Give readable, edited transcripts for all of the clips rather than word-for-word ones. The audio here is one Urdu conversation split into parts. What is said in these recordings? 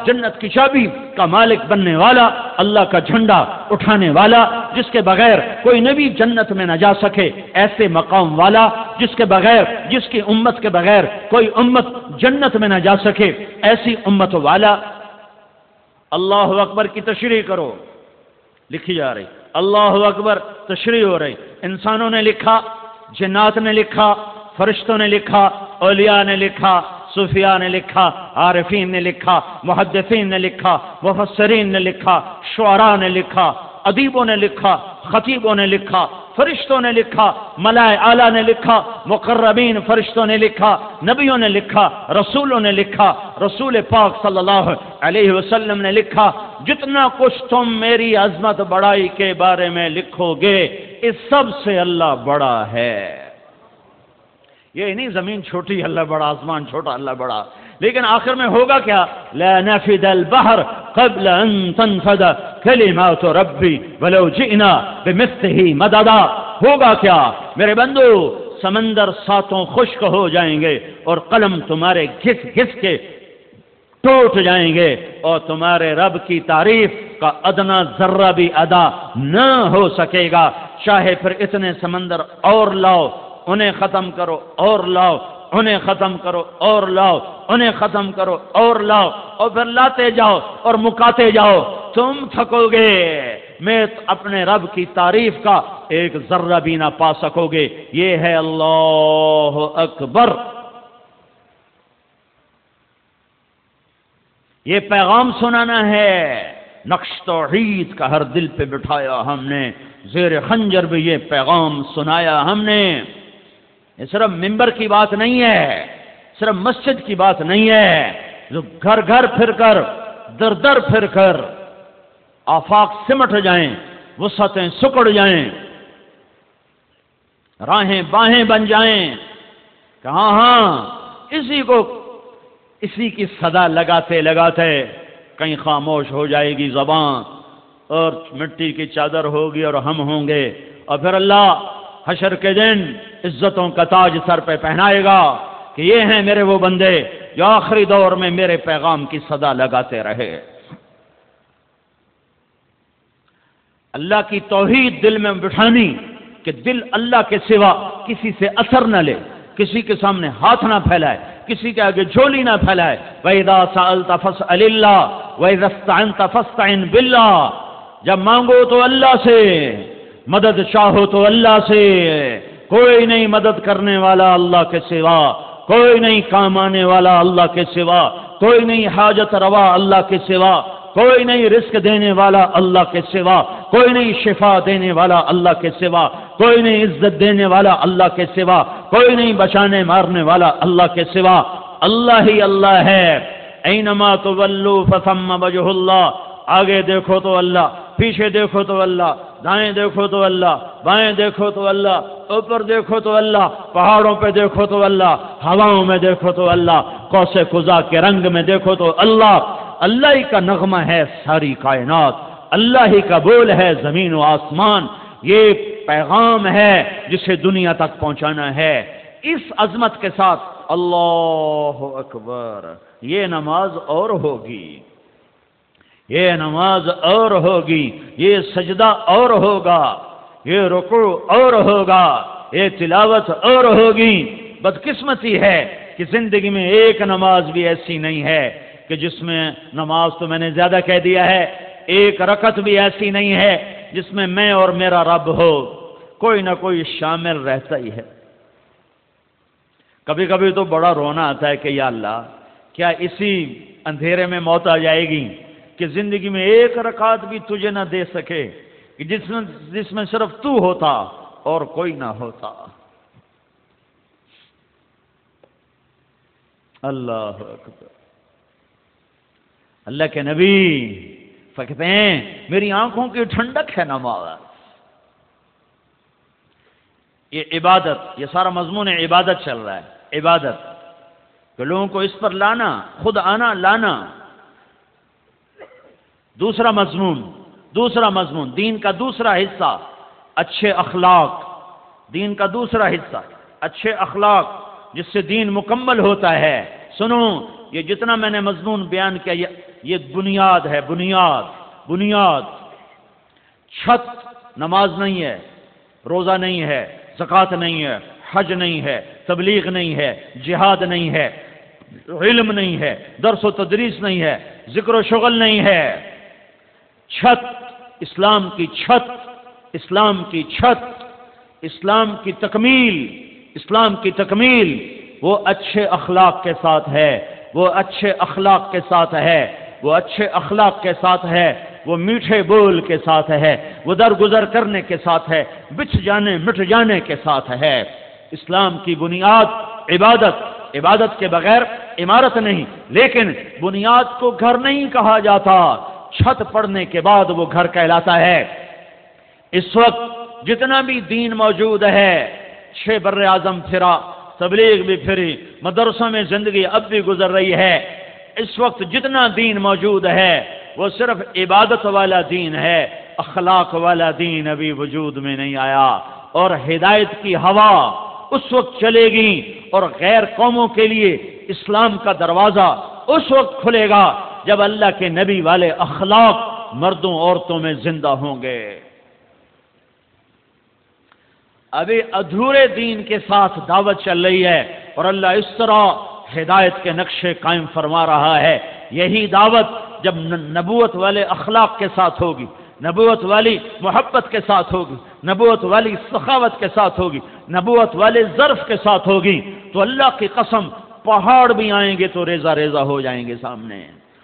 جنت کی چابی کا مالک بننے والا، اللہ کا جھنڈا اٹھانے والا، جس کے بغیر کوئی نبی جنت میں نہ جا سکے، ایسے مقام والا جس کے بغیر، جس کی امت کے بغیر کوئی امت جنت میں نہ جا سکے، ایسی امت والا۔ اللہ اکبر کی تشریح کرو، لکھی جا رہی، اللہ اکبر تشریح ہو رہی۔ انسانوں نے لکھا، جنات نے لکھا، فرشتوں نے لکھا، اولیاء نے لکھا، صوفیاء نے لکھا، عارفین نے لکھا، محدثین نے لکھا، مفسرین نے لکھا، شعراء نے لکھا، ادیبوں نے لکھا، خطیبوں نے لکھا، فرشتوں نے لکھا، ملائے اعلیٰ نے لکھا، مقربین فرشتوں نے لکھا، نبیوں نے لکھا، رسولوں نے لکھا، رسول پاک صلی اللہ علیہ وسلم نے لکھا۔ جتنا کچھ تم میری عظمت بڑائی کے بارے میں لکھو گے، اس سب سے اللہ بڑا ہے۔ یہ نہیں زمین چھوٹی اللہ بڑا، آسمان چھوٹا اللہ بڑا، لیکن آخر میں ہوگا کیا؟ لا نفد البحر قبل ان تنفد کلمات ربی ولو جئنا بمثلہ مددا۔ ہوگا کیا میرے بندو؟ سمندر ساتوں خشک ہو جائیں گے اور قلم تمہارے گھس گھس کے ٹوٹ جائیں گے، اور تمہارے رب کی تعریف کا ادنا ذرہ بھی ادا نہ ہو سکے گا، چاہے پھر اتنے سمندر اور لاؤ، انہیں ختم کرو اور لاؤ، انہیں ختم کرو اور لاؤ، انہیں ختم کرو اور لاؤ، اور پھر لاتے جاؤ اور مکاتے جاؤ، تم تھکو گے، میں اپنے رب کی تعریف کا ایک ذرہ بھی نہ پا سکو گے۔ یہ ہے اللہ اکبر۔ یہ پیغام سنانا ہے، نقش توحید کا ہر دل پہ بٹھایا ہم نے، زیر خنجر بھی یہ پیغام سنایا ہم نے۔ یہ صرف ممبر کی بات نہیں ہے، صرف مسجد کی بات نہیں ہے، جو گھر گھر پھر کر، در در پھر کر آفاق سمٹ جائیں، وسعتیں سکڑ جائیں، راہیں باہیں بن جائیں کہ ہاں ہاں اسی کی صدا لگاتے لگاتے کہیں خاموش ہو جائے گی زبان، اور مٹی کی چادر ہوگی اور ہم ہوں گے، اور پھر اللہ حشر کے دن عزتوں کا تاج سر پہ پہنائے گا کہ یہ ہیں میرے وہ بندے جو آخری دور میں میرے پیغام کی صدا لگاتے رہے۔ اللہ کی توحید دل میں بٹھانی کہ دل اللہ کے سوا کسی سے اثر نہ لے، کسی کے سامنے ہاتھ نہ پھیلائے، کسی کے آگے جھولی نہ پھیلائے۔ وَإِذَا سَأَلْتَ فَاسْأَلِ اللَّهَ وَإِذَا اسْتَعَنْتَ فَاسْتَعِنْ بِاللَّهِ۔ جب مانگو تو اللہ سے، مدد چاہو تو اللہ سے، کوئی نہیں مدد کرنے والا اللہ کے سوا، کوئی نہیں کام آنے والا اللہ کے سوا، کوئی نہیں حاجت روا اللہ کے سوا، کوئی نہیں رزق دینے والا اللہ کے سوا، کوئی نہیں شفا دینے والا اللہ کے سوا، کوئی نہیں عزت دینے والا اللہ کے سوا، کوئی نہیں بچانے مارنے والا اللہ کے سوا، اللہ ہی اللہ ہے۔ اینما تولوا فثم وجہ اللہ۔ آگے دیکھو تو اللہ، پیچھے دیکھو تو اللہ، دائیں دیکھو تو اللہ، بائیں دیکھو تو اللہ، اوپر دیکھو تو اللہ، پہاڑوں پہ دیکھو تو اللہ، ہواؤں میں دیکھو تو اللہ، قوس قزح کے رنگ میں دیکھو تو اللہ۔ اللہ ہی کا نغمہ ہے ساری کائنات، اللہ ہی کا بول ہے زمین و آسمان۔ یہ پیغام ہے جسے دنیا تک پہنچانا ہے۔ اس عظمت کے ساتھ اللہ اکبر، یہ نماز اور ہوگی، یہ نماز اور ہوگی، یہ سجدہ اور ہوگا، یہ رکوع اور ہوگا، یہ تلاوت اور ہوگی۔ بدقسمتی ہے کہ زندگی میں ایک نماز بھی ایسی نہیں ہے کہ جس میں، نماز تو میں نے زیادہ کہہ دیا ہے، ایک رکعت بھی ایسی نہیں ہے جس میں میں اور میرا رب ہو، کوئی نہ کوئی شامل رہتا ہی ہے۔ کبھی کبھی تو بڑا رونا آتا ہے کہ یا اللہ، کیا اسی اندھیرے میں موت آ جائے گی کہ زندگی میں ایک رکعت بھی تجھے نہ دے سکے، کہ جس میں صرف تو ہوتا اور کوئی نہ ہوتا۔ اللہ اکبر۔ اللہ کے نبی کہتے ہیں میری آنکھوں کی ٹھنڈک ہے نماز۔ یہ عبادت، یہ سارا مضمون عبادت چل رہا ہے، عبادت کہ لوگوں کو اس پر لانا، خود آنا لانا۔ دوسرا مضمون دین کا دوسرا حصہ اچھے اخلاق، دین کا دوسرا حصہ اچھے اخلاق، جس سے دین مکمل ہوتا ہے۔ سنو، یہ جتنا میں نے مضمون بیان کیا یہ بنیاد ہے، بنیاد۔ چھت نماز نہیں ہے، روزہ نہیں ہے، زکوٰۃ نہیں ہے، حج نہیں ہے، تبلیغ نہیں ہے، جہاد نہیں ہے، علم نہیں ہے، درس و تدریس نہیں ہے، ذکر و شغل نہیں ہے۔ چھت، اسلام کی چھت، اسلام کی چھت، اسلام کی تکمیل، اسلام کی تکمیل وہ اچھے اخلاق کے ساتھ ہے، وہ اچھے اخلاق کے ساتھ ہے، وہ اچھے اخلاق کے ساتھ ہے، وہ میٹھے بول کے ساتھ ہے، وہ درگزر کرنے کے ساتھ ہے، بچھ جانے مٹ جانے کے ساتھ ہے۔ اسلام کی بنیاد عبادت، عبادت کے بغیر عمارت نہیں، لیکن بنیاد کو گھر نہیں کہا جاتا، چھت پڑنے کے بعد وہ گھر کہلاتا ہے۔ اس وقت جتنا بھی دین موجود ہے، 6 بر اعظم پھرا، تبلیغ بھی پھری، مدرسوں میں زندگی اب بھی گزر رہی ہے، اس وقت جتنا دین موجود ہے وہ صرف عبادت والا دین ہے، اخلاق والا دین ابھی وجود میں نہیں آیا۔ اور ہدایت کی ہوا اس وقت چلے گی اور غیر قوموں کے لیے اسلام کا دروازہ اس وقت کھلے گا جب اللہ کے نبی والے اخلاق مردوں عورتوں میں زندہ ہوں گے۔ ابھی ادھورے دین کے ساتھ دعوت چل رہی ہے اور اللہ اس طرح ہدایت کے نقشے قائم فرما رہا ہے۔ یہی دعوت جب نبوت والے اخلاق کے ساتھ ہوگی، نبوت والی محبت کے ساتھ ہوگی، نبوت والی سخاوت کے ساتھ ہوگی، نبوت والے ظرف کے ساتھ ہوگی، تو اللہ کی قسم پہاڑ بھی آئیں گے تو ریزہ ریزہ ہو جائیں گے سامنے،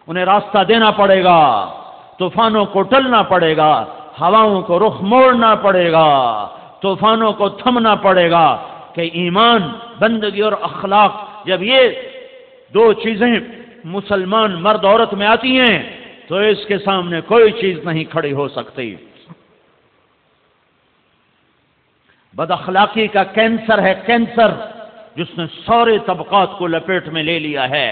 انہیں راستہ دینا پڑے گا، طوفانوں کو ٹلنا پڑے گا، ہواؤں کو رخ موڑنا پڑے گا، طوفانوں کو تھمنا پڑے گا کہ ایمان، بندگی اور اخلاق جب یہ 2 چیزیں مسلمان مرد عورت میں آتی ہیں تو اس کے سامنے کوئی چیز نہیں کھڑی ہو سکتی۔ بد اخلاقی کا کینسر ہے، کینسر جس نے سارے طبقات کو لپیٹ میں لے لیا ہے،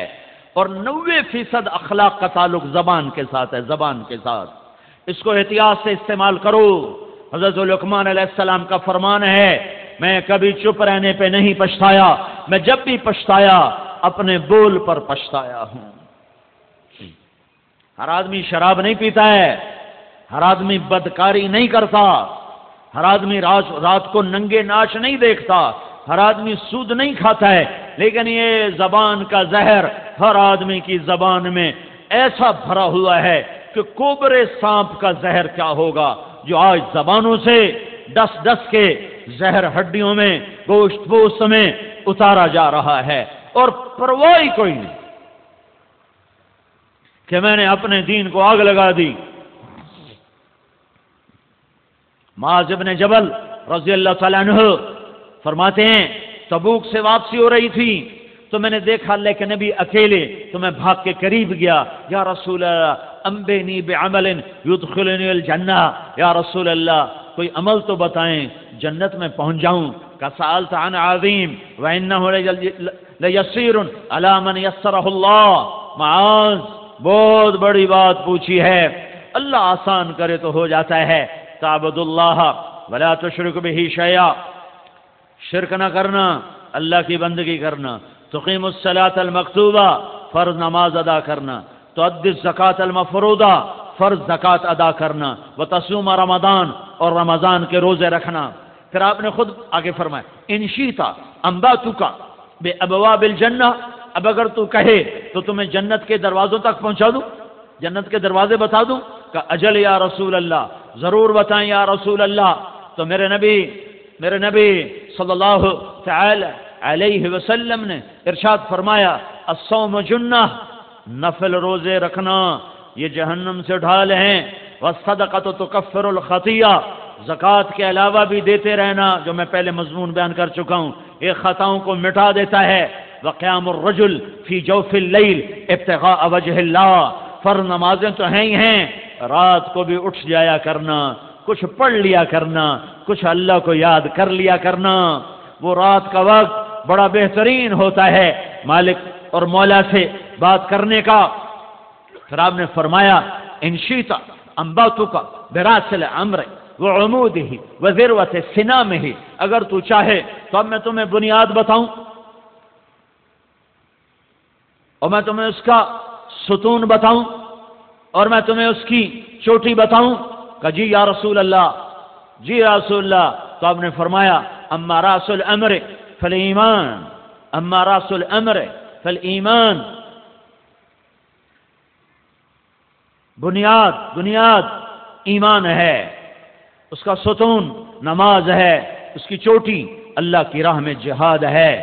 اور 90% اخلاق کا تعلق زبان کے ساتھ ہے، زبان کے ساتھ۔ اس کو احتیاط سے استعمال کرو۔ حضرت لقمان علیہ السلام کا فرمان ہے، میں کبھی چپ رہنے پہ نہیں پچھتایا، میں جب بھی پچھتایا اپنے بول پر پچھتایا ہوں۔ ہر آدمی شراب نہیں پیتا ہے، ہر آدمی بدکاری نہیں کرتا، ہر آدمی رات کو ننگے ناچ نہیں دیکھتا، ہر آدمی سود نہیں کھاتا ہے، لیکن یہ زبان کا زہر ہر آدمی کی زبان میں ایسا بھرا ہوا ہے کہ کوبرے سانپ کا زہر کیا ہوگا جو آج زبانوں سے ڈس کے زہر ہڈیوں میں، گوشت پوست میں اتارا جا رہا ہے، اور پرواہ کوئی نہیں کہ میں نے اپنے دین کو آگ لگا دی۔ معاذ بن جبل رضی اللہ تعالیٰ عنہ فرماتے ہیں تبوک سے واپسی ہو رہی تھی تو میں نے دیکھا اللہ کے نبی اکیلے، تو میں بھاگ کے قریب گیا، یا رسول اللہ انبئنی بعمل یدخلنی الجنہ، یا رسول اللہ کوئی عمل تو بتائیں جنت میں پہنچ جاؤں۔ کسألت عن عظیم وإنہ لیسیر علی من یسرہ اللہ، معاذ بہت بڑی بات پوچھی ہے، اللہ آسان کرے تو ہو جاتا ہے۔ تعبد اللہ ولا تشرک بہ شیئا، شرک نہ کرنا، اللہ کی بندگی کرنا، تقیم الصلاۃ المکتوبہ، فرض نماز ادا کرنا، تؤدی الزکاۃ المفروضہ، فرض زکوٰۃ ادا کرنا، وتصوم رمضان، اور رمضان کے روزے رکھنا۔ پھر آپ نے خود آگے فرمایا ان شئت انبأتک بابواب الجنہ، اب اگر تو کہے تو تمہیں جنت کے دروازوں تک پہنچا دوں، جنت کے دروازے بتا دوں؟ کہ اجل یا رسول اللہ، ضرور بتائیں یا رسول اللہ۔ تو میرے نبی صلی اللہ تعالی علیہ وسلم نے ارشاد فرمایا الصوم جنہ، نفل روزے رکھنا یہ جہنم سے ڈھال ہیں، والصدقۃ تکفر الخطیہ، زکوٰۃ کے علاوہ بھی دیتے رہنا جو میں پہلے مضمون بیان کر چکا ہوں، یہ خطاؤں کو مٹا دیتا ہے۔ وقیام الرجل فی جوف اللیل ابتغاء وجہ اللہ، فرض نمازیں تو ہیں ہی ہیں، رات کو بھی اٹھ جایا کرنا، کچھ پڑھ لیا کرنا، کچھ اللہ کو یاد کر لیا کرنا۔ وہ رات کا وقت بڑا بہترین ہوتا ہے مالک اور مولا سے بات کرنے کا۔ پھر آپ نے فرمایا ان شئت انبأتک براس الامر وعمودہ وذروۃ سنامہ، اگر تو چاہے تو اب میں تمہیں بنیاد بتاؤں اور میں تمہیں اس کا ستون بتاؤں، اور میں تمہیں اس کی چوٹی بتاؤں؟ کہ جی یا رسول اللہ، جی یا رسول اللہ۔ تو آپ نے فرمایا اما راس الامر فالایمان، اما راس الامر فالایمان، بنیاد ایمان ہے، اس کا ستون نماز ہے، اس کی چوٹی اللہ کی راہ میں جہاد ہے۔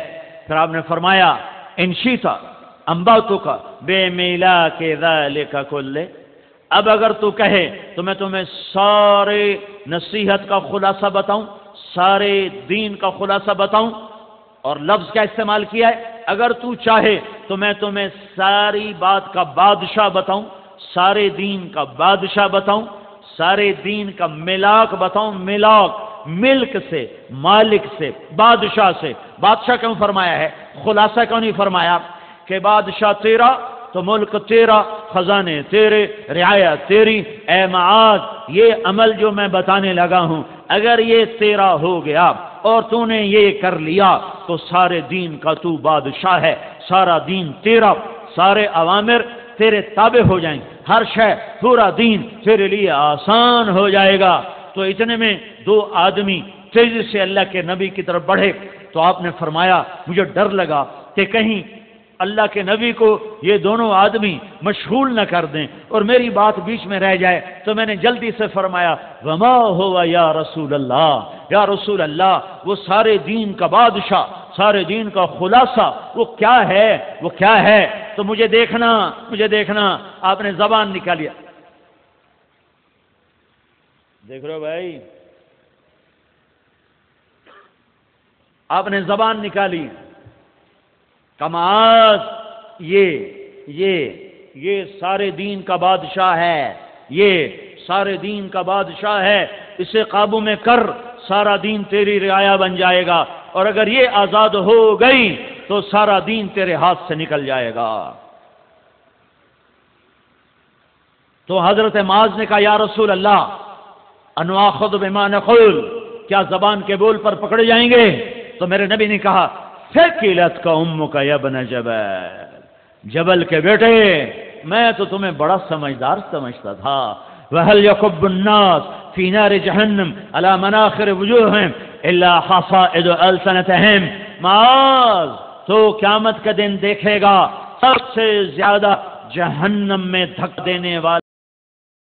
پھر آپ نے فرمایا ان شئت انبأتک بمیلاک ذلک کلہ، اب اگر تو کہے تو میں تمہیں سارے نصیحت کا خلاصہ بتاؤں، سارے دین کا خلاصہ بتاؤں۔ اور لفظ کیا استعمال کیا ہے؟ اگر تو چاہے تو میں تمہیں ساری بات کا بادشاہ بتاؤں، سارے دین کا بادشاہ بتاؤں، سارے دین کا ملاک بتاؤں، ملاک ملک سے، مالک سے، بادشاہ سے۔ بادشاہ کیوں فرمایا ہے؟ خلاصہ کیوں نہیں فرمایا کہ بادشاہ تیرا تو ملک تیرا، خزانے تیرے، رعایا تیری؟ اے معاذ، یہ عمل جو میں بتانے لگا ہوں اگر یہ تیرا ہو گیا اور تو نے یہ کر لیا تو سارے دین کا تو بادشاہ ہے، سارا دین تیرا، سارے اوامر تیرے تابع ہو جائیں، ہر شے، پورا دین تیرے لیے آسان ہو جائے گا۔ تو اتنے میں دو آدمی تیزی سے اللہ کے نبی کی طرف بڑھے تو آپ نے فرمایا مجھے ڈر لگا کہ کہیں اللہ کے نبی کو یہ دونوں آدمی مشغول نہ کر دیں اور میری بات بیچ میں رہ جائے، تو میں نے جلدی سے فرمایا وما ہوا یا رسول اللہ، یا رسول اللہ، وہ سارے دین کا بادشاہ، سارے دین کا خلاصہ وہ کیا ہے، وہ کیا ہے؟ تو مجھے دیکھنا۔ آپ نے زبان نکالیا، دیکھ رہے ہو بھائی، آپ نے زبان نکالی، کماز یہ سارے دین کا بادشاہ ہے، یہ سارے دین کا بادشاہ ہے، اسے قابو میں کر، سارا دین تیری رعایا بن جائے گا، اور اگر یہ آزاد ہو گئی تو سارا دین تیرے ہاتھ سے نکل جائے گا۔ تو حضرت معاذ نے کہا یا رسول اللہ انواخذ بما نقول، کیا زبان کے بول پر پکڑے جائیں گے؟ تو میرے نبی نے کہا ثقلت کا امک یا ابن جبل، جبل کے بیٹے میں تو تمہیں بڑا سمجھدار سمجھتا تھا۔ وَهَلْ يَكُبُّ النَّاسُ فِي نَارِ جَهَنَّمَ عَلَى مَنَاخِرِ وُجُوهِهِمْ إِلَّا حَصَائِدُ أَلْسِنَتِهِمْ، معاذ تو قیامت کا دن دیکھے گا سب سے زیادہ جہنم میں دھک دینے والا